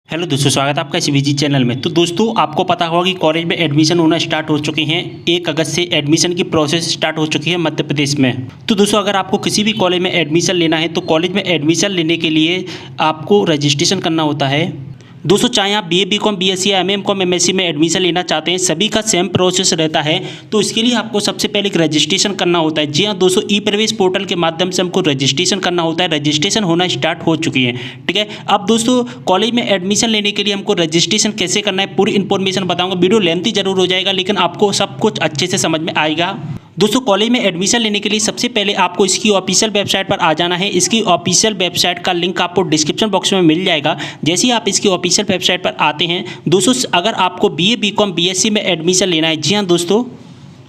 Hello दोस्तों, स्वागत है आपका इस विजी चैनल में। तो दोस्तों, आपको पता होगा कि कॉलेज में एडमिशन होना स्टार्ट हो चुके हैं। 1 अगस्त से एडमिशन की प्रोसेस स्टार्ट हो चुकी है मध्य प्रदेश में। तो दोस्तों, अगर आपको किसी भी कॉलेज में एडमिशन लेना है तो कॉलेज में एडमिशन लेने के लिए आपको रजिस्ट्रेशन करना होता है। दोस्तों, चाहे आप बीए बीकॉम बीएससी या एमए एमएससी में एडमिशन लेना चाहते हैं, सभी का सेम प्रोसेस रहता है। तो इसके लिए आपको सबसे पहले एक रजिस्ट्रेशन करना होता है। जी हाँ दोस्तों, ई प्रवेश पोर्टल के माध्यम से हमको रजिस्ट्रेशन करना होता है। रजिस्ट्रेशन होना स्टार्ट हो चुकी है, ठीक है। अब दोस्तों, कॉलेज में एडमिशन लेने के लिए हमको रजिस्ट्रेशन कैसे करना है, पूरी इन्फॉर्मेशन बताऊंगा। वीडियो लेंथी जरूर हो जाएगा, लेकिन आपको सब कुछ अच्छे से समझ में आएगा। दोस्तों, कॉलेज में एडमिशन लेने के लिए सबसे पहले आपको इसकी ऑफिशियल वेबसाइट पर आ जाना है। इसकी ऑफिशियल वेबसाइट का लिंक आपको डिस्क्रिप्शन बॉक्स में मिल जाएगा। जैसे ही आप इसकी ऑफिशियल वेबसाइट पर आते हैं दोस्तों, अगर आपको बीए बीकॉम बीएससी में एडमिशन लेना है, जी हाँ दोस्तों,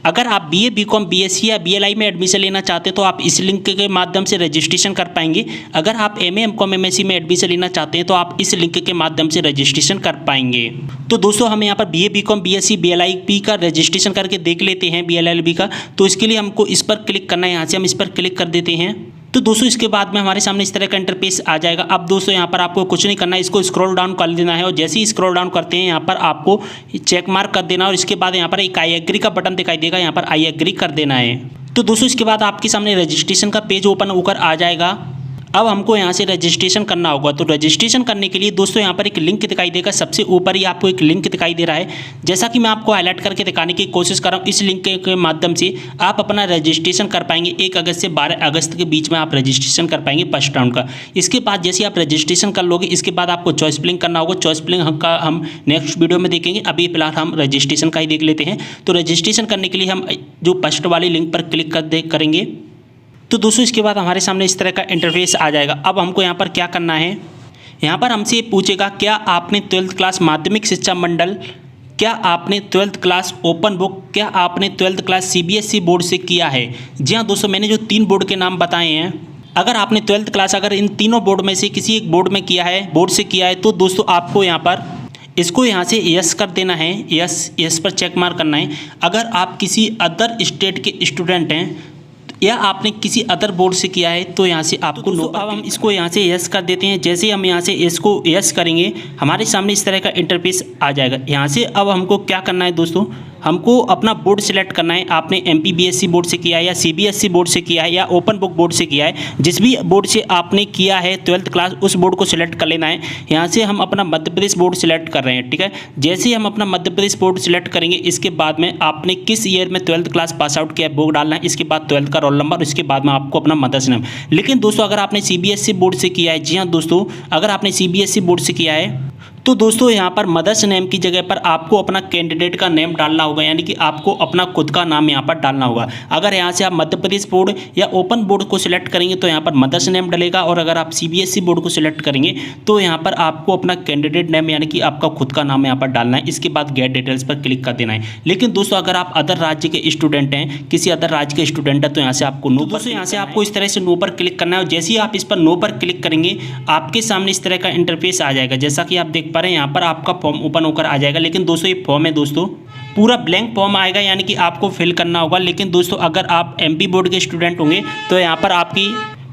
अगर आप बीए बीकॉम बीएससी या बीएलआई में एडमिशन लेना चाहते हैं तो आप इस लिंक के माध्यम से रजिस्ट्रेशन कर पाएंगे। अगर आप एमए एमकॉम एमएससी में एडमिशन लेना चाहते हैं तो आप इस लिंक के माध्यम से रजिस्ट्रेशन कर पाएंगे। तो दोस्तों, हम यहाँ पर बीए बीकॉम बीएससी बीएलआईबी का रजिस्ट्रेशन करके देख लेते हैं, बीएलएलबी का। तो इसके लिए हमको इस पर क्लिक करना है। यहाँ से हम इस पर क्लिक कर देते हैं। तो दोस्तों, इसके बाद में हमारे सामने इस तरह का इंटरफेस आ जाएगा। अब दोस्तों, यहाँ पर आपको कुछ नहीं करना है, इसको स्क्रॉल डाउन कर देना है। और जैसे ही स्क्रॉल डाउन करते हैं, यहाँ पर आपको चेक मार्क कर देना। और इसके बाद यहाँ पर एक आई एग्री का बटन दिखाई देगा, यहाँ पर आई एग्री कर देना है। तो दोस्तों, इसके बाद आपके सामने रजिस्ट्रेशन का पेज ओपन होकर आ जाएगा। अब हमको यहाँ से रजिस्ट्रेशन करना होगा। तो रजिस्ट्रेशन करने के लिए दोस्तों, यहाँ पर एक लिंक दिखाई देगा। सबसे ऊपर ही आपको एक लिंक दिखाई दे रहा है। जैसा कि मैं आपको हाईलाइट करके दिखाने की कोशिश कर रहा हूँ, इस लिंक के माध्यम से आप अपना रजिस्ट्रेशन कर पाएंगे। 1 अगस्त से 12 अगस्त के बीच में आप रजिस्ट्रेशन कर पाएंगे फर्स्ट राउंड का। इसके बाद जैसे आप रजिस्ट्रेशन कर लोगे, इसके बाद आपको चॉइस फिलिंग करना होगा। चॉइस फिलिंग का हम नेक्स्ट वीडियो में देखेंगे। अभी फिलहाल हम रजिस्ट्रेशन का ही देख लेते हैं। तो रजिस्ट्रेशन करने के लिए हम जो फर्स्ट वाली लिंक पर क्लिक करेंगे। तो दोस्तों, इसके बाद हमारे सामने इस तरह का इंटरफेस आ जाएगा। अब हमको यहाँ पर क्या करना है, यहाँ पर हमसे पूछेगा क्या आपने 12th क्लास माध्यमिक शिक्षा मंडल, क्या आपने 12th क्लास ओपन बुक, क्या आपने 12th क्लास सीबीएसई बोर्ड से किया है। जी हाँ दोस्तों, मैंने जो 3 बोर्ड के नाम बताए हैं, अगर आपने 12th क्लास अगर इन तीनों बोर्ड में से किसी एक बोर्ड में किया है, बोर्ड से किया है, तो दोस्तों आपको यहाँ पर इसको यहाँ से यस कर देना है। यस पर चेक मार्क करना है। अगर आप किसी अदर स्टेट के स्टूडेंट हैं या आपने किसी अदर बोर्ड से किया है तो यहाँ से आपको नो। अब हम इसको यहाँ से यस कर देते हैं। जैसे ही हम यहाँ से इसको यस करेंगे, हमारे सामने इस तरह का इंटरफेस आ जाएगा। यहाँ से अब हमको क्या करना है दोस्तों, हमको अपना बोर्ड सिलेक्ट करना है। आपने एमपी बीएससी बोर्ड से किया है या सीबीएसई बोर्ड से किया है या ओपन बुक बोर्ड से किया है, जिस भी बोर्ड से आपने किया है 12th क्लास, उस बोर्ड को सिलेक्ट कर लेना है। यहाँ से हम अपना मध्य प्रदेश बोर्ड सिलेक्ट कर रहे हैं, ठीक है। जैसे ही हम अपना मध्य प्रदेश बोर्ड सिलेक्ट करेंगे, इसके बाद में आपने किस ईयर में 12th क्लास पास आउट किया है वो डालना है। इसके बाद 12th का रोल नंबर, इसके बाद में आपको अपना मदर्स नेम। लेकिन दोस्तों, अगर आपने सीबीएसई बोर्ड से किया है, जी हाँ दोस्तों, अगर आपने सीबीएसई बोर्ड से किया है तो दोस्तों यहाँ पर मदर्स नेम की जगह पर आपको अपना कैंडिडेट का नेम डालना होगा, यानी कि आपको अपना खुद का नाम यहाँ पर डालना होगा। अगर यहाँ से आप मध्य प्रदेश बोर्ड या ओपन बोर्ड को सिलेक्ट करेंगे तो यहाँ पर मदर्स नेम डलेगा। और अगर आप सीबीएसई बोर्ड को सिलेक्ट करेंगे तो यहाँ पर आपको अपना कैंडिडेट नेम यानी कि आपका खुद का नाम यहाँ पर डालना है। इसके बाद गेट डिटेल्स पर क्लिक कर देना है। लेकिन दोस्तों, अगर आप अदर राज्य के स्टूडेंट हैं, किसी अदर राज्य के स्टूडेंट है, तो यहाँ से आपको नो पर, यहाँ से आपको इस तरह से नो पर क्लिक करना है। और जैसे ही आप इस पर नो पर क्लिक करेंगे, आपके सामने इस तरह का इंटरफेस आ जाएगा। जैसा कि आप देख पा रहे हैं, यहाँ पर आपका फॉर्म ओपन होकर आ जाएगा। लेकिन दोस्तों, ये फॉर्म है दोस्तों, पूरा ब्लैंक फॉर्म आएगा, यानी कि आपको फिल करना होगा। लेकिन दोस्तों, अगर आप एमपी बोर्ड के स्टूडेंट होंगे तो यहाँ पर आपकी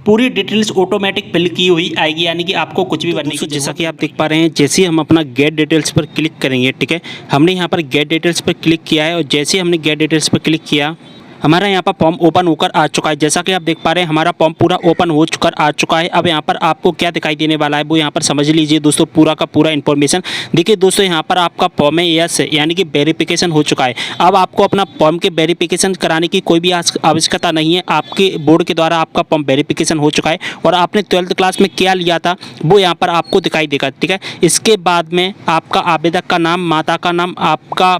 पूरी डिटेल्स ऑटोमेटिक फिल की हुई आएगी, यानी कि आपको कुछ भी भरने की। जैसा कि आप देख पा रहे हैं, जैसे ही हम अपना गेट डिटेल्स पर क्लिक करेंगे, ठीक है, हमने यहाँ पर गेट डिटेल्स पर क्लिक किया है। और जैसे ही हमने गेट डिटेल्स पर क्लिक किया, हमारा यहाँ पर फॉर्म ओपन होकर आ चुका है। जैसा कि आप देख पा रहे हैं, हमारा फॉर्म पूरा ओपन हो चुकर आ चुका है। अब यहाँ पर आपको क्या दिखाई देने वाला है वो यहाँ पर समझ लीजिए दोस्तों, पूरा का पूरा इन्फॉर्मेशन। देखिए दोस्तों, यहाँ पर आपका फॉर्म है यस, यानी कि वेरिफिकेशन हो चुका है। अब आपको अपना फॉर्म के वेरिफिकेशन कराने की कोई भी आवश्यकता नहीं है। आपके बोर्ड के द्वारा आपका फॉर्म वेरिफिकेशन हो चुका है और आपने 12th क्लास में क्या लिया था वो यहाँ पर आपको दिखाई देगा, ठीक है। इसके बाद में आपका आवेदक का नाम, माता का नाम, आपका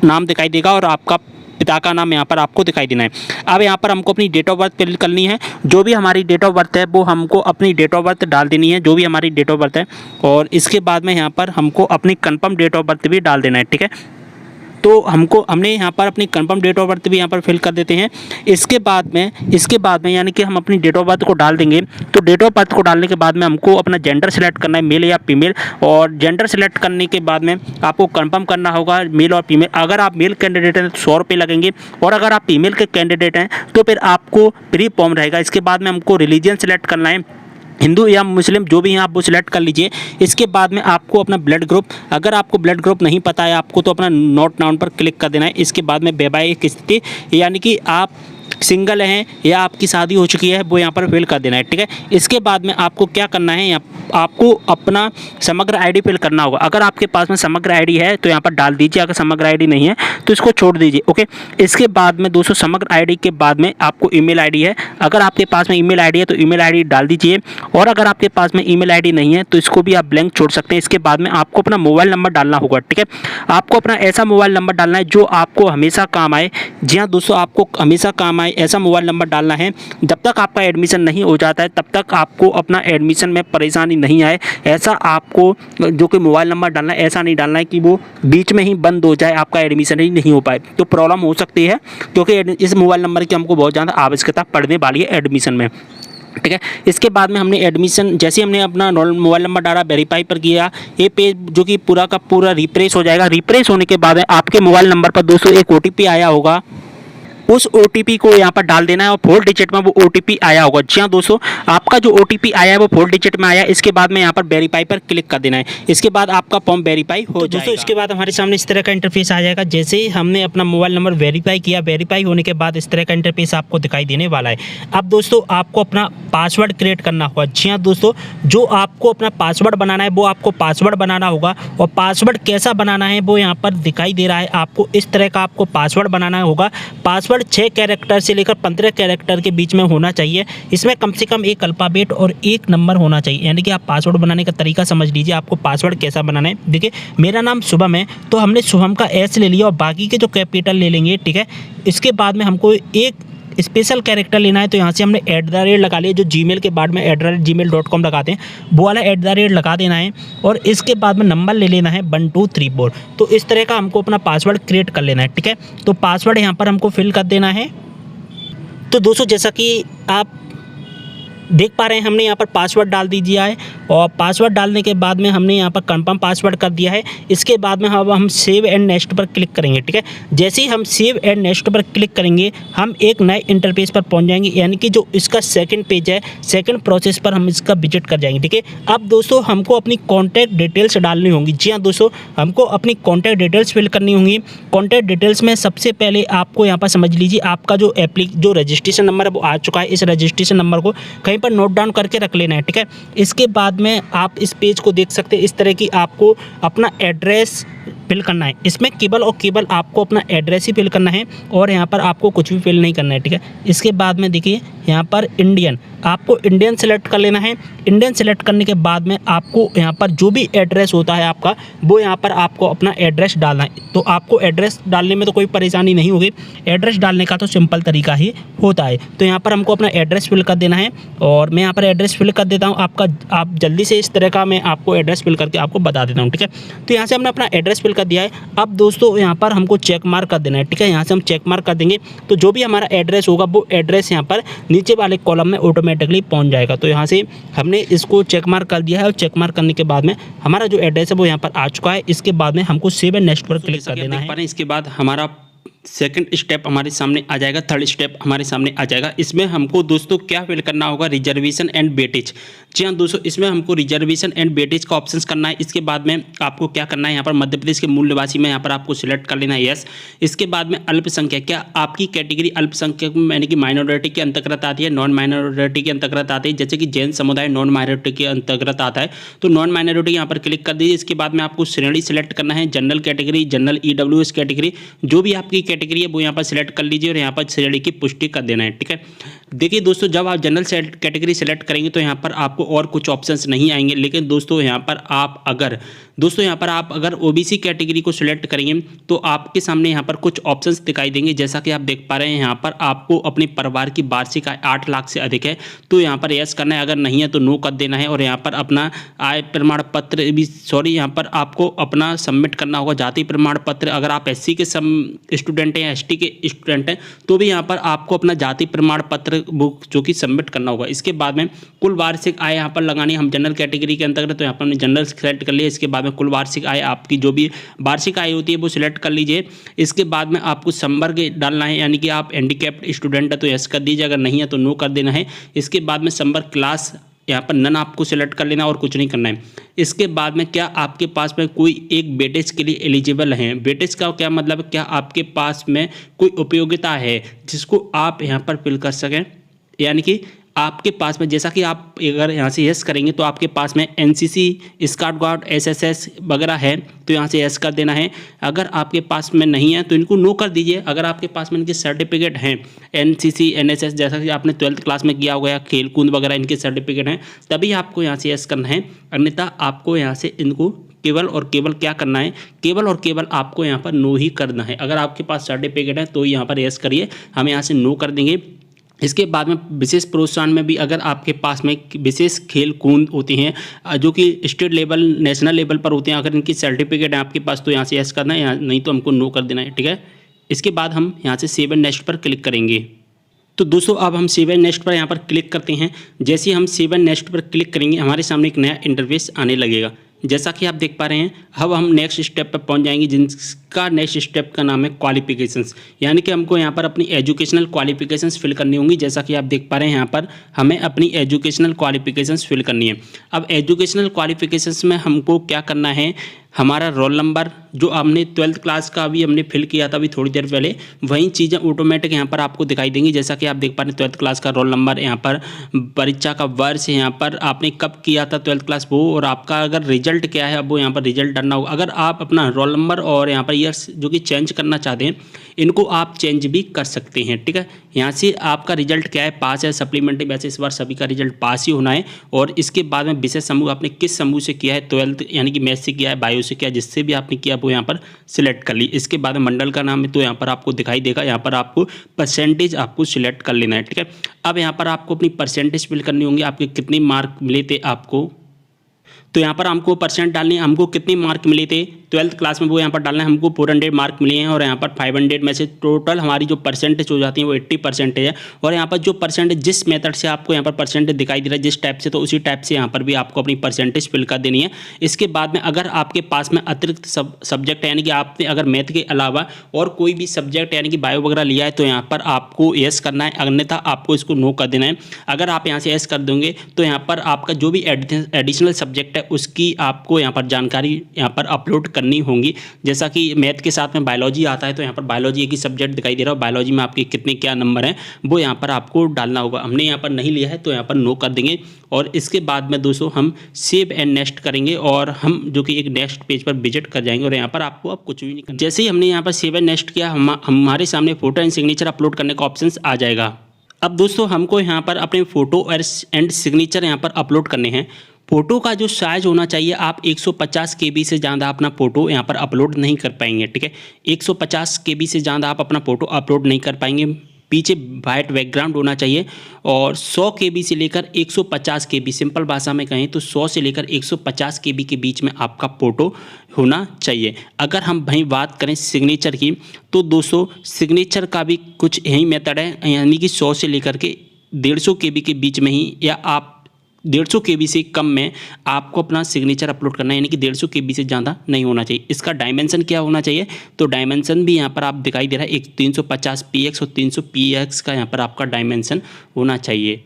नाम दिखाई देगा और आपका पिता का नाम यहाँ पर आपको दिखाई देना है। अब यहाँ पर हमको अपनी डेट ऑफ बर्थ फिल करनी है। जो भी हमारी डेट ऑफ बर्थ है वो हमको अपनी डेट ऑफ बर्थ डाल देनी है, जो भी हमारी डेट ऑफ बर्थ है। और इसके बाद में यहाँ पर हमको अपनी कंफर्म डेट ऑफ बर्थ भी डाल देना है, ठीक है। तो हमने यहाँ पर अपनी कंफर्म डेट ऑफ बर्थ भी यहाँ पर फिल कर देते हैं। इसके बाद में यानी कि हम अपनी डेट ऑफ बर्थ को डाल देंगे। तो डेट ऑफ बर्थ को डालने के बाद में हमको अपना जेंडर सेलेक्ट करना है, मेल या फीमेल। और जेंडर सेलेक्ट करने के बाद में आपको कंफर्म करना होगा मेल और फीमेल। अगर आप मेल कैंडिडेट हैं तो 100 रुपये लगेंगे, और अगर आप फीमेल के कैंडिडेट हैं तो फिर आपको फ्री फॉर्म रहेगा। इसके बाद में हमको रिलीजन सेलेक्ट करना है। हिंदू या मुस्लिम जो भी हैं आप वो सिलेक्ट कर लीजिए। इसके बाद में आपको अपना ब्लड ग्रुप, अगर आपको ब्लड ग्रुप नहीं पता है आपको, तो अपना नोट नाउन पर क्लिक कर देना है। इसके बाद में वैवाहिक स्थिति, यानी कि आप सिंगल हैं या आपकी शादी हो चुकी है, वो यहाँ पर फिल कर देना है, ठीक है। इसके बाद में आपको क्या करना है, आपको अपना समग्र आईडी फिल करना होगा। अगर आपके पास में समग्र आईडी है तो यहाँ पर डाल दीजिए, अगर समग्र आईडी नहीं है तो इसको छोड़ दीजिए, ओके। इसके बाद में दोस्तों समग्र आईडी के बाद में आपको ईमेल आईडी है, अगर आपके पास में ईमेल आईडी है तो ईमेल आईडी डाल दीजिए, और अगर आपके पास में ईमेल आईडी नहीं है तो इसको भी आप ब्लैंक छोड़ सकते हैं। इसके बाद में आपको अपना मोबाइल नंबर डालना होगा, ठीक है। आपको अपना ऐसा मोबाइल नंबर डालना है जो आपको हमेशा काम आए। जी हाँ दोस्तों, आपको हमेशा काम आए ऐसा मोबाइल नंबर डालना है। जब तक आपका एडमिशन नहीं हो जाता है तब तक आपको अपना एडमिशन में परेशानी नहीं आए, ऐसा आपको जो कि मोबाइल नंबर डालना है, ऐसा नहीं डालना है कि वो बीच में ही बंद हो जाए, आपका एडमिशन ही नहीं हो पाए, तो प्रॉब्लम हो सकती है, क्योंकि इस मोबाइल नंबर की हमको बहुत ज़्यादा आवश्यकता पड़ने वाली है एडमिशन में, ठीक है। इसके बाद में हमने एडमिशन, जैसे हमने अपना मोबाइल नंबर डाला, वेरीफाई पर किया, ये पेज जो कि पूरा का पूरा रिफ्रेश हो जाएगा। रिफ्रेश होने के बाद में आपके मोबाइल नंबर पर दोस्तों एक OTP आया होगा, उस OTP को यहाँ पर डाल देना है और 4 डिजिट में वो OTP आया होगा। जी हाँ दोस्तों, आपका जो OTP आया है वो 4 डिजिट में आया है। इसके बाद में यहाँ पर वेरीफाई पर क्लिक कर देना है। इसके बाद आपका फॉर्म वेरीफाई हो जाएगा। दोस्तों इसके बाद हमारे सामने इस तरह का इंटरफेस आ जाएगा। जैसे ही हमने अपना मोबाइल नंबर वेरीफाई किया, वेरीफाई होने के बाद इस तरह का इंटरफेस आपको दिखाई देने वाला है। अब दोस्तों आपको अपना पासवर्ड क्रिएट करना होगा। जी हाँ दोस्तों, जो आपको अपना पासवर्ड बनाना है वो आपको पासवर्ड बनाना होगा, और पासवर्ड कैसा बनाना है वो यहाँ पर दिखाई दे रहा है। आपको इस तरह का आपको पासवर्ड बनाना होगा। पासवर्ड 6 कैरेक्टर से लेकर 15 कैरेक्टर के बीच में होना चाहिए। इसमें कम से कम एक अल्फ़ाबेट और एक नंबर होना चाहिए। यानी कि आप पासवर्ड बनाने का तरीका समझ लीजिए, आपको पासवर्ड कैसा बनाना है। देखिए मेरा नाम शुभम है, तो हमने शुभम का S ले लिया और बाकी के जो कैपिटल ले लेंगे, ठीक है। इसके बाद में हमको एक स्पेशल कैरेक्टर लेना है, तो यहाँ से हमने @ लगा लिया, जो जीमेल के बाद में @gmail.com लगाते हैं वो वाला @ लगा देना है, और इसके बाद में नंबर ले लेना है 1 2 3 4। तो इस तरह का हमको अपना पासवर्ड क्रिएट कर लेना है, ठीक है। तो पासवर्ड यहाँ पर हमको फिल कर देना है। तो दोस्तों जैसा कि आप देख पा रहे हैं, हमने यहाँ पर पासवर्ड डाल दीजिए है, और पासवर्ड डालने के बाद में हमने यहाँ पर कंफर्म पासवर्ड कर दिया है। इसके बाद में हम सेव एंड नेक्स्ट पर क्लिक करेंगे, ठीक है। जैसे ही हम सेव एंड नेक्स्ट पर क्लिक करेंगे हम एक नए इंटरफेस पर पहुँच जाएंगे, यानी कि जो इसका सेकंड पेज है, सेकंड प्रोसेस पर हम इसका विजिट कर जाएंगे, ठीक है। अब दोस्तों हमको अपनी कॉन्टैक्ट डिटेल्स डालनी होंगी। जी हाँ दोस्तों, हमको अपनी कॉन्टैक्ट डिटेल्स फिल करनी होंगी। कॉन्टैक्ट डिटेल्स में सबसे पहले आपको यहाँ पर समझ लीजिए, आपका जो रजिस्ट्रेशन नंबर है वो आ चुका है। इस रजिस्ट्रेशन नंबर को कहीं पर नोट डाउन करके रख लेना है, ठीक है। इसके बाद में आप इस पेज को देख सकते हैं, इस तरह की आपको अपना एड्रेस फिल करना है। इसमें केवल और केवल आपको अपना एड्रेस ही फिल करना है, और यहाँ पर आपको कुछ भी फिल नहीं करना है, ठीक है। इसके बाद में देखिए यहाँ पर इंडियन, आपको इंडियन सेलेक्ट कर लेना है। इंडियन सेलेक्ट करने के बाद में आपको यहाँ पर जो भी एड्रेस होता है आपका, वो यहाँ पर आपको अपना एड्रेस डालना है। तो आपको एड्रेस डालने में तो कोई परेशानी नहीं होगी, एड्रेस डालने का तो सिंपल तरीका ही होता है। तो यहाँ पर हमको अपना एड्रेस फिल कर देना है, और मैं यहाँ पर एड्रेस फिल कर देता हूँ आपका। आप जल्दी से इस तरह का मैं आपको एड्रेस फिल करके आपको बता देता हूँ, ठीक है। तो यहाँ से हमने अपना एड्रेस फिल कर दिया है। अब दोस्तों यहाँ पर हमको चेक मार्क कर देना है, ठीक है। यहाँ से हम चेक मार्क कर देंगे तो जो भी हमारा एड्रेस होगा वो एड्रेस यहाँ पर नीचे वाले कॉलम में ऑटोमेटिकली पहुँच जाएगा। तो यहाँ से हमने इसको चेक मार्क कर दिया है, और चेक मार्क करने के बाद में हमारा जो एड्रेस है वो यहाँ पर आ चुका है। इसके बाद में हमको सेव एंड नेक्स्ट पर क्लिक कर देना है। इसके बाद हमारा सेकंड स्टेप हमारे सामने आ जाएगा, थर्ड स्टेप हमारे सामने आ जाएगा। इसमें हमको दोस्तों क्या फिल करना होगा, रिजर्वेशन एंड वेटेज। जी हाँ दोस्तों, इसमें हमको रिजर्वेशन एंड वेटेज का ऑप्शंस करना है। इसके बाद में आपको क्या करना है, यहाँ पर मध्य प्रदेश के मूल निवासी में यहाँ पर आपको सिलेक्ट कर लेना है यस। इसके बाद में अल्पसंख्यक, क्या आपकी कैटेगरी अल्पसंख्यक यानी कि माइनॉरिटी के अंतर्गत आती है, नॉन माइनॉरिटी के अंतर्गत आती है। जैसे कि जैन समुदाय नॉन माइनॉरिटी के अंतर्गत आता है, तो नॉन माइनॉरिटी यहाँ पर क्लिक कर दीजिए। इसके बाद में आपको श्रेणी सिलेक्ट करना है, general category, general EWS category, जो भी आपकी कैटेगरी है वो यहाँ पर सिलेक्ट कर लीजिए, और यहाँ पर श्रेणी की पुष्टि कर देना है, ठीक है। देखिए दोस्तों, जब आप जनरल कैटेगरी सेलेक्ट करेंगे तो यहाँ पर आपको और कुछ ऑप्शंस नहीं आएंगे, लेकिन दोस्तों यहाँ पर आप अगर OBC कैटेगरी को सिलेक्ट करेंगे तो आपके सामने यहाँ पर कुछ ऑप्शंस दिखाई देंगे। जैसा कि आप देख पा रहे हैं, यहाँ पर आपको अपने परिवार की वार्षिक आय 8 लाख से अधिक है तो यहाँ पर यस करना है, अगर नहीं है तो नो कर देना है। और यहाँ पर अपना आय प्रमाण पत्र भी यहाँ पर आपको अपना सबमिट करना होगा, जाति प्रमाण पत्र। अगर आप SC के स्टूडेंट हैं या ST के स्टूडेंट हैं तो भी यहाँ पर आपको अपना जाति प्रमाण पत्र बुक जो कि सबमिट करना होगा। इसके बाद में कुल वार्षिक आय यहाँ पर लगानी है। हम जनरल कैटेगरी के अंतर्गत तो यहाँ पर हमने जनरल सेलेक्ट कर लिया। इसके बाद में कुल वार्षिक आय, आपकी जो भी वार्षिक आय होती है वो सिलेक्ट कर लीजिए। इसके बाद में आपको संवर्ग डालना है, यानी कि आप हैंडीकैप्ड स्टूडेंट है तो यस कर दीजिए, अगर नहीं है तो नो कर देना है। इसके बाद में संवर्ग क्लास यहाँ पर नन आपको सिलेक्ट कर लेना और कुछ नहीं करना है। इसके बाद में क्या आपके पास में कोई एक वेटेज के लिए एलिजिबल हैं। वेटेज का क्या मतलब, क्या आपके पास में कोई उपयोगिता है जिसको आप यहाँ पर फिल कर सकें। यानी कि आपके पास में, जैसा कि आप अगर यहाँ से यस करेंगे तो आपके पास में एनसीसी, स्काउट गार्ड, एसएसएस वगैरह है तो यहाँ से यस कर देना है। अगर आपके पास में नहीं है तो इनको नो कर दीजिए। अगर आपके पास में इनके सर्टिफिकेट हैं एनसीसी, एनएसएस, जैसा कि आपने 12th क्लास में किया होगा, खेल कूद वगैरह इनके सर्टिफिकेट हैं, तभी आपको यहाँ से यस करना है। अन्यथा आपको यहाँ से इनको केवल और केवल क्या करना है, केवल और केवल आपको यहाँ पर नो ही करना है। अगर आपके पास सर्टिफिकेट है तो यहाँ पर यस करिए, हम यहाँ से नो कर देंगे। इसके बाद में विशेष प्रोत्साहन में भी अगर आपके पास में विशेष खेल कूद होती हैं जो कि स्टेट लेवल, नेशनल लेवल पर होते हैं, अगर इनकी सर्टिफिकेट है आपके पास तो यहाँ से यस करना है, नहीं तो हमको नो कर देना है। ठीक है, इसके बाद हम यहाँ से सेव एंड नेक्स्ट पर क्लिक करेंगे। तो दोस्तों अब हम सेव एंड नेक्स्ट पर यहाँ पर क्लिक करते हैं। जैसे ही हम सेव एंड नेक्स्ट पर क्लिक करेंगे हमारे सामने एक नया इंटरफेस आने लगेगा। जैसा कि आप देख पा रहे हैं, अब हम नेक्स्ट स्टेप पर पहुंच जाएंगे, जिसका नेक्स्ट स्टेप का नाम है क्वालिफिकेशंस। यानी कि हमको यहाँ पर अपनी एजुकेशनल क्वालिफिकेशंस फिल करनी होंगी। जैसा कि आप देख पा रहे हैं, यहाँ पर हमें अपनी एजुकेशनल क्वालिफिकेशंस फिल करनी है। अब एजुकेशनल क्वालिफिकेशंस में हमको क्या करना है, हमारा रोल नंबर जो हमने 12th क्लास का अभी हमने फिल किया था अभी थोड़ी देर पहले, वही चीज़ें ऑटोमेटिक यहाँ पर आपको दिखाई देंगी। जैसा कि आप देख पा रहे हैं 12th क्लास का रोल नंबर, यहाँ पर परीक्षा का वर्ष, यहाँ पर आपने कब किया था 12th क्लास वो, और आपका अगर रिजल्ट क्या है अब वो यहाँ पर रिजल्ट डालना होगा। अगर आप अपना रोल नंबर और यहाँ पर ईयर्स जो कि चेंज करना चाहते हैं, इनको आप चेंज भी कर सकते हैं। ठीक है, यहाँ से आपका रिजल्ट क्या है, पास है, सप्लीमेंट्री, वैसे इस बार सभी का रिजल्ट पास ही होना है। और इसके बाद में विषय समूह आपने किस समूह से किया है, 12th यानी कि मैथ्स से किया है, बायो से किया, जिससे भी आपने किया वो यहाँ पर सिलेक्ट कर ली। इसके बाद मंडल का नाम है तो यहाँ पर आपको दिखाई देगा, यहाँ पर आपको परसेंटेज आपको सिलेक्ट कर लेना है। ठीक है, अब यहाँ पर आपको अपनी परसेंटेज फिल करनी होंगी, आपके कितने मार्क मिले थे आपको, तो यहाँ पर हमको परसेंट डालनी है, हमको कितने मार्क मिले थे 12th क्लास में वो यहाँ पर डालना है। हमको 400 मार्क मिले हैं और यहाँ पर 500 में से टोटल हमारी जो परसेंटेज हो जाती है वो 80% है। और यहाँ पर जो परसेंटेज जिस मेथड से आपको यहाँ पर परसेंटेज दिखाई दे रहा है जिस टाइप से, तो उसी टाइप से यहाँ पर भी आपको अपनी परसेंटेज फिल कर देनी है। इसके बाद में अगर आपके पास में अतिरिक्त सब्जेक्ट है, यानी कि आपने अगर मैथ के अलावा और कोई भी सब्जेक्ट यानी कि बायो वगैरह लिया है तो यहाँ पर आपको यस करना है, अन्यथा आपको इसको नो कर देना है। अगर आप यहाँ से यस कर देंगे तो यहाँ पर आपका जो भी एडिशनल सब्जेक्ट है उसकी आपको यहाँ पर जानकारी यहाँ पर अपलोड करनी होंगी। जैसा कि मैथ के साथ में बायोलॉजी आता है तो यहाँ पर बायोलॉजी एक ही सब्जेक्ट दिखाई दे रहा है, बायोलॉजी में आपके कितने क्या नंबर हैं वो यहाँ पर आपको डालना होगा। हमने यहाँ पर नहीं लिया है तो यहाँ पर नो कर देंगे। और इसके बाद में दोस्तों हम सेव एंड नेक्स्ट करेंगे और हम जो कि एक नेक्स्ट पेज पर विजिट कर जाएंगे। और यहाँ पर आपको अब कुछ भी नहीं करना। जैसे ही हमने यहाँ पर सेव एंड नेक्स्ट किया, हमारे सामने फोटो एंड सिग्नेचर अपलोड करने का ऑप्शन आ जाएगा। अब दोस्तों हमको यहाँ पर अपने फोटो एंड सिग्नेचर यहाँ पर अपलोड करने हैं। फ़ोटो का जो साइज़ होना चाहिए, आप 150 KB से ज़्यादा अपना फ़ोटो यहाँ पर अपलोड नहीं कर पाएंगे। ठीक है, 150 KB से ज़्यादा आप अपना फ़ोटो अपलोड नहीं कर पाएंगे। पीछे वाइट बैकग्राउंड होना चाहिए और 100 KB से लेकर 150 KB, सिंपल भाषा में कहें तो 100 से लेकर 150 KB के बीच में आपका फ़ोटो होना चाहिए। अगर हम वहीं बात करें सिग्नेचर की तो दोस्तों सिग्नेचर का भी कुछ यही मेथड है, यानी कि 100 से लेकर के 150 KB के बीच में ही, या आप 150 KB से कम में आपको अपना सिग्नेचर अपलोड करना है, यानी कि 150 KB से ज़्यादा नहीं होना चाहिए। इसका डायमेंशन क्या होना चाहिए, तो डायमेंशन भी यहाँ पर आप दिखाई दे रहा है, एक 350px और 300px का यहाँ पर आपका डायमेंशन होना चाहिए।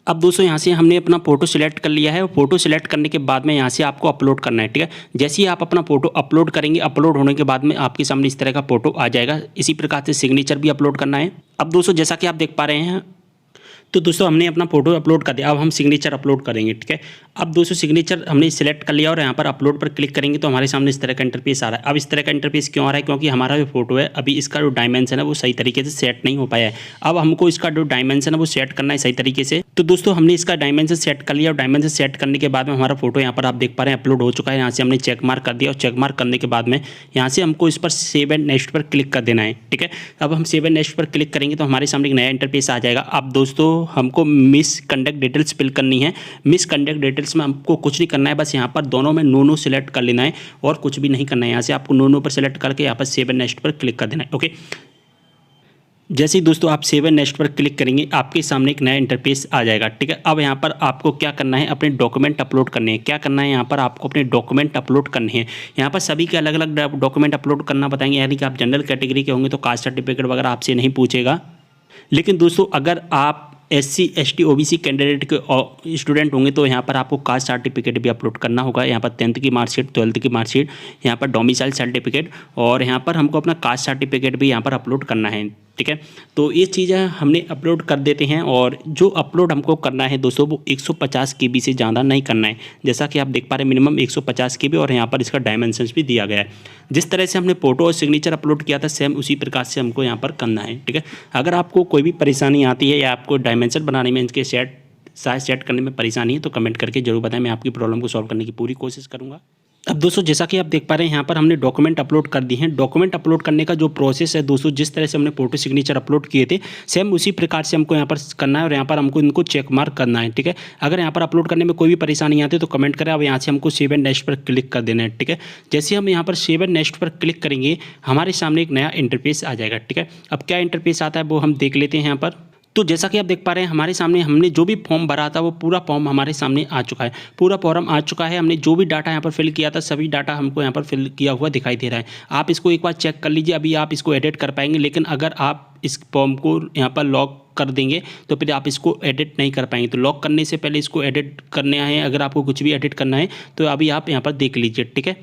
अब दोस्तों यहाँ से हमने अपना फ़ोटो सिलेक्ट कर लिया है और फोटो सिलेक्ट करने के बाद में यहाँ से आपको अपलोड करना है। ठीक है, जैसे ही आप अपना फ़ोटो अपलोड करेंगे, अपलोड होने के बाद में आपके सामने इस तरह का फ़ोटो आ जाएगा। इसी प्रकार से सिग्नेचर भी अपलोड करना है। अब दोस्तों जैसा कि आप देख पा रहे हैं, तो दोस्तों हमने अपना फोटो अपलोड कर दिया, अब हम सिग्नेचर अपलोड करेंगे। ठीक है, अब दोस्तों सिग्नेचर हमने सिलेक्ट कर लिया और यहाँ पर अपलोड पर क्लिक करेंगे तो हमारे सामने इस तरह का इंटरफेस आ रहा है। अब इस तरह का इंटरफेस क्यों आ रहा है, क्योंकि हमारा जो फोटो है अभी इसका जो डायमेंशन है वो सही तरीके से सेट नहीं हो पाया है। अब हमको इसका जो डायमेंशन है वो सेट करना है सही तरीके से। तो दोस्तों हमने इसका डायमेंशन सेट कर लिया और डायमेंशन सेट करने के बाद में हमारा फोटो यहाँ पर आप देख पा रहे हैं अपलोड हो चुका है। यहाँ से हमने चेक मार्क कर दिया और चेक मार्क करने के बाद में यहाँ से हमको इस पर सेव एंड नेक्स्ट पर क्लिक कर देना है। ठीक है, अब हम सेव एंड नेक्स्ट पर क्लिक करेंगे तो हमारे सामने एक नया इंटरफेस आ जाएगा। अब दोस्तों हमको मिस कंडक्ट डिटेल्स फिल करनी है। मिस कंडक्ट डिटेल्स में हमको कुछ नहीं करना है, बस यहाँ पर दोनों में नो सिलेक्ट कर लेना है और कुछ भी नहीं करना है। यहाँ से आपको नो पर सिलेक्ट करके यहाँ पर सेव एंड नेक्स्ट पर क्लिक कर देना है। ओके, जैसे ही दोस्तों आप सेव एंड नेक्स्ट पर क्लिक करेंगे आपके सामने एक नया इंटरफेस आ जाएगा। ठीक है, अब यहाँ पर आपको क्या करना है, अपने डॉक्यूमेंट अपलोड करने हैं। क्या करना है, यहाँ पर आपको अपने डॉक्यूमेंट अपलोड करने हैं। यहाँ पर सभी के अलग अलग डॉक्यूमेंट अपलोड करना बताएंगे, यानी कि आप जनरल कैटेगरी के होंगे तो कास्ट सर्टिफिकेट वगैरह आपसे नहीं पूछेगा। लेकिन दोस्तों अगर आप SC ST OBC कैंडिडेट के स्टूडेंट होंगे तो यहाँ पर आपको कास्ट सर्टिफिकेट भी अपलोड करना होगा। यहाँ पर 10th की मार्कशीट, 12th की मार्कशीट, यहाँ पर डोमिसाइल सर्टिफिकेट और यहाँ पर हमको अपना कास्ट सर्टिफिकेट भी यहाँ पर अपलोड करना है। ठीक है, तो ये चीज़ें हमने अपलोड कर देते हैं और जो अपलोड हमको करना है दोस्तों वो 150 KB से ज़्यादा नहीं करना है। जैसा कि आप देख पा रहे हैं मिनिमम 150 KB और यहाँ पर इसका डायमेंशंस भी दिया गया है। जिस तरह से हमने फ़ोटो और सिग्नेचर अपलोड किया था सेम उसी प्रकार से हमको यहाँ पर करना है। ठीक है, अगर आपको कोई भी परेशानी आती है या आपको डायमेंशन बनाने में इनके साइज सेट करने में परेशानी है तो कमेंट करके जरूर बताएं, मैं आपकी प्रॉब्लम को सॉल्व करने की पूरी कोशिश करूँगा। अब दोस्तों जैसा कि आप देख पा रहे हैं यहाँ पर हमने डॉक्यूमेंट अपलोड कर दिए हैं। डॉक्यूमेंट अपलोड करने का जो प्रोसेस है दोस्तों, जिस तरह से हमने फोटो सिग्नेचर अपलोड किए थे सेम उसी प्रकार से हमको यहाँ पर करना है और यहाँ पर हमको इनको चेक मार्क करना है। ठीक है, अगर यहाँ पर अपलोड करने में कोई भी परेशानी आती है तो कमेंट करें। अब यहाँ से हमको सेव एंड नेक्स्ट पर क्लिक कर देना है। ठीक है, जैसे हम यहाँ पर सेव एंड नेक्स्ट पर क्लिक करेंगे हमारे सामने एक नया इंटरफेस आ जाएगा। ठीक है, अब क्या इंटरफेस आता है वो हम देख लेते हैं यहाँ पर। तो जैसा कि आप देख पा रहे हैं हमारे सामने हमने जो भी फॉर्म भरा था वो पूरा फॉर्म हमारे सामने आ चुका है, पूरा फॉर्म आ चुका है। हमने जो भी डाटा यहाँ पर फिल किया था सभी डाटा हमको यहाँ पर फिल किया हुआ दिखाई दे रहा है। आप इसको एक बार चेक कर लीजिए, अभी आप इसको एडिट कर पाएंगे, लेकिन अगर आप इस फॉर्म को यहाँ पर लॉक कर देंगे तो फिर आप इसको एडिट नहीं कर पाएंगे। तो लॉक करने से पहले इसको एडिट करने आए हैं। अगर आपको कुछ भी एडिट करना है तो अभी आप यहाँ पर देख लीजिए। ठीक है,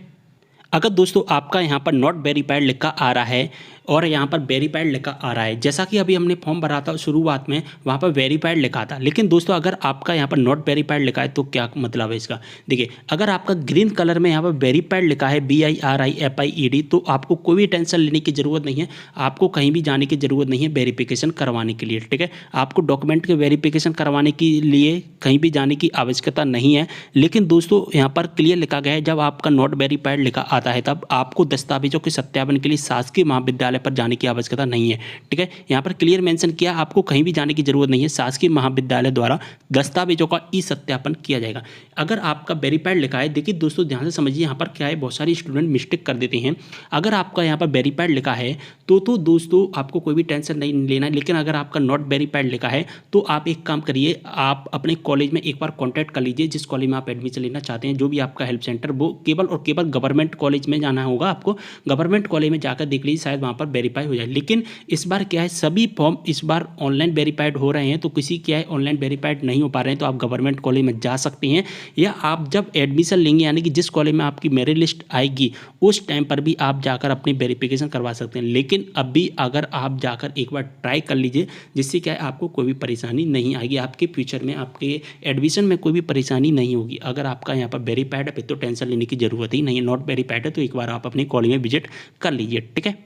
अगर दोस्तों आपका यहाँ पर नॉट वेरीफाइड लिखा आ रहा है और यहाँ पर वेरीफाइड लिखा आ रहा है, जैसा कि अभी हमने फॉर्म भरा था शुरुआत में वहाँ पर वेरीफाइड लिखा था, लेकिन दोस्तों अगर आपका यहाँ पर नॉट वेरीफाइड लिखा है तो क्या मतलब है इसका। देखिए, अगर आपका ग्रीन कलर में यहाँ पर वेरीफाइड लिखा है VIRIFIED तो आपको कोई भी टेंशन लेने की ज़रूरत नहीं है, आपको कहीं भी जाने की ज़रूरत नहीं है वेरिफिकेशन करवाने के लिए। ठीक है, आपको डॉक्यूमेंट के वेरिफिकेशन करवाने के लिए कहीं भी जाने की आवश्यकता नहीं है। लेकिन दोस्तों यहाँ पर क्लियर लिखा गया है जब आपका नॉट वेरीफाइड लिखा आता है तब आपको दस्तावेजों के सत्यापन के लिए शासकीय महाविद्यालय पर जाने की आवश्यकता नहीं है। ठीक है, यहाँ पर क्लियर मेंशन किया आपको कहीं भी जाने की जरूरत नहीं है, शासकीय महाविद्यालय द्वारा दस्तावेजों का ई सत्यापन किया जाएगा। अगर आपका वेरीफाइड लिखा है, देखिए दोस्तों ध्यान से समझिए यहाँ पर क्या है, बहुत सारे स्टूडेंट मिस्टेक कर देते हैं। अगर आपका यहाँ पर वेरीफाइड लिखा है तो दोस्तों आपको कोई भी टेंशन नहीं लेना है, लेकिन अगर आपका नॉट वेरीफाइड लिखा है तो आप एक काम करिए, आप अपने कॉलेज में एक बार कॉन्टैक्ट कर लीजिए, जिस कॉलेज में आप एडमिशन लेना चाहते हैं, जो भी आपका हेल्प सेंटर, वो केवल और केवल गवर्नमेंट कॉलेज में जाना होगा। आपको गवर्नमेंट कॉलेज में जाकर देख लीजिए, शायद वहाँ पर वेरीफाई हो जाए। लेकिन इस बार क्या है, सभी फॉर्म इस बार ऑनलाइन वेरीफाइड हो रहे हैं, तो किसी क्या है ऑनलाइन वेरीफाइड नहीं हो पा रहे हैं तो आप गवर्नमेंट कॉलेज में जा सकते हैं, या आप जब एडमिशन लेंगे यानी कि जिस कॉलेज में आपकी मेरिट लिस्ट आएगी उस टाइम पर भी आप जाकर अपनी वेरिफिकेशन करवा सकते हैं। लेकिन अभी अगर आप जाकर एक बार ट्राई कर लीजिए, जिससे क्या है आपको कोई भी परेशानी नहीं आएगी, आपके फ्यूचर में आपके एडमिशन में कोई भी परेशानी नहीं होगी। अगर आपका यहाँ पर वेरीफाइड है फिर तो टेंशन लेने की जरूरत ही नहीं है, नॉट वेरीफाइड है तो एक बार आप अपने कॉलेज में विजिट कर लीजिए। ठीक है,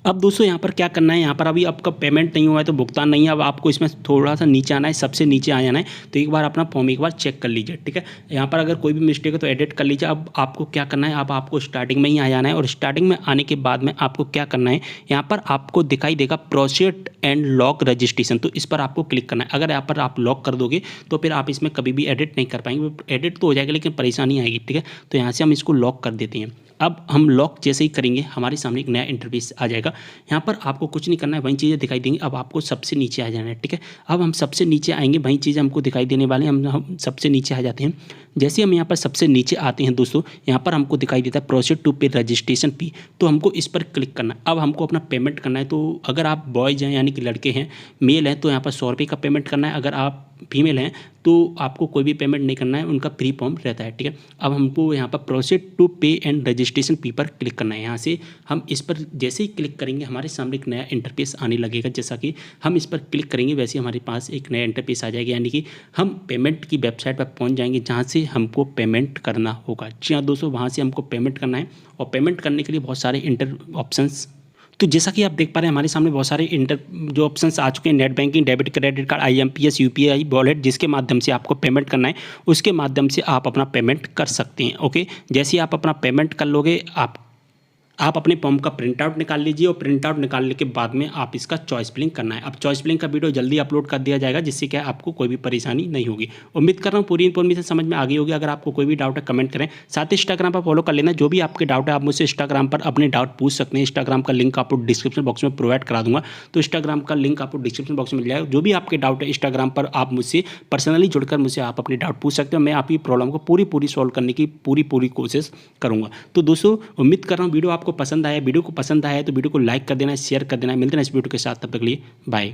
अब दोस्तों यहाँ पर क्या करना है, यहाँ पर अभी आपका पेमेंट नहीं हुआ है तो भुगतान नहीं है, अब आपको इसमें थोड़ा सा नीचे आना है, सबसे नीचे आ जाना है। तो एक बार अपना फॉर्म एक बार चेक कर लीजिए। ठीक है, यहाँ पर अगर कोई भी मिस्टेक है तो एडिट कर लीजिए। अब आपको क्या करना है, अब आपको स्टार्टिंग में ही आ जाना है और स्टार्टिंग में आने के बाद में आपको क्या करना है, यहाँ पर आपको दिखाई देगा प्रोसीड एंड लॉक रजिस्ट्रेशन, तो इस पर आपको क्लिक करना है। अगर यहाँ पर आप लॉक कर दोगे तो फिर आप इसमें कभी भी एडिट नहीं कर पाएंगे, एडिट तो हो जाएगा लेकिन परेशानी आएगी। ठीक है, तो यहाँ से हम इसको लॉक कर देते हैं। अब हम लॉक जैसे ही करेंगे हमारे सामने एक नया इंटरफेस आ जाएगा। यहाँ पर आपको कुछ नहीं करना है, वही चीज़ें दिखाई देंगी। अब आपको सबसे नीचे आ जाना है। ठीक है, अब हम सबसे नीचे आएंगे, वही चीज़ें हमको दिखाई देने वाले हैं। हम सबसे नीचे आ जाते हैं। जैसे हम यहाँ पर सबसे नीचे आते हैं दोस्तों, यहाँ पर हमको दिखाई देता है प्रोसीड टू पे रजिस्ट्रेशन फी, तो हमको इस पर क्लिक करना है। अब हमको अपना पेमेंट करना है। तो अगर आप बॉयज़ हैं यानी कि लड़के हैं, मेल हैं, तो यहाँ पर 100 रुपये का पेमेंट करना है। अगर आप फीमेल हैं तो आपको कोई भी पेमेंट नहीं करना है, उनका फ्री फॉर्म रहता है। ठीक है, अब हमको यहाँ पर प्रोसीड टू पे एंड रजिस्ट्रेशन फी पर क्लिक करना है। यहाँ से हम इस पर जैसे ही क्लिक करेंगे हमारे सामने एक नया इंटरफेस आने लगेगा। जैसा कि हम इस पर क्लिक करेंगे वैसे हमारे पास एक नया इंटरफेस आ जाएगा, यानी कि हम पेमेंट की वेबसाइट पर पहुँच जाएंगे जहाँ से हमको पेमेंट करना होगा। जी हाँ दोस्तों, वहाँ से हमको पेमेंट करना है और पेमेंट करने के लिए बहुत सारे ऑप्शंस, तो जैसा कि आप देख पा रहे हैं हमारे सामने बहुत सारे जो ऑप्शंस आ चुके हैं, net banking, debit credit card, IMPS, UPI wallet, जिसके माध्यम से आपको पेमेंट करना है उसके माध्यम से आप अपना पेमेंट कर सकते हैं। ओके, जैसे ही आप अपना पेमेंट कर लोगे आप अपने फॉर्म का प्रिंट आउट निकाल लीजिए और प्रिंट आउट निकालने के बाद में आप इसका चॉइस फिलिंग करना है। अब चॉइस फिलिंग का वीडियो जल्दी अपलोड कर दिया जाएगा, जिससे क्या आपको कोई भी परेशानी नहीं होगी। उम्मीद कर रहा हूँ पूरी इन्फॉर्मेशन समझ में आ गई होगी। अगर आपको कोई भी डाउट है कमेंट करें, साथ ही इंस्टाग्राम पर फॉलो कर लेना। जो भी आपके डाउट है आप मुझसे इंस्टाग्राम पर अपने डाउट पूछ सकते हैं। इंस्टाग्राम का लिंक आपको डिस्क्रिप्शन बॉक्स में प्रोवाइड करा दूंगा, तो इंस्टाग्राम का लिंक आपको डिस्क्रिप्शन बॉक्स में मिल जाएगा। जो भी आपके डाउट है इंस्टाग्राम पर आप मुझसे पर्सनली जुड़कर मुझसे आप अपने डाउट पूछ सकते हो। मैं आपकी प्रॉब्लम को पूरी सॉल्व करने की पूरी कोशिश करूँगा। तो दोस्तों उम्मीद कर रहा हूँ वीडियो आपको पसंद आया। वीडियो को पसंद आया है तो वीडियो को लाइक कर देना, शेयर कर देना। मिलते हैं इस वीडियो के साथ, तब तक के लिए बाय।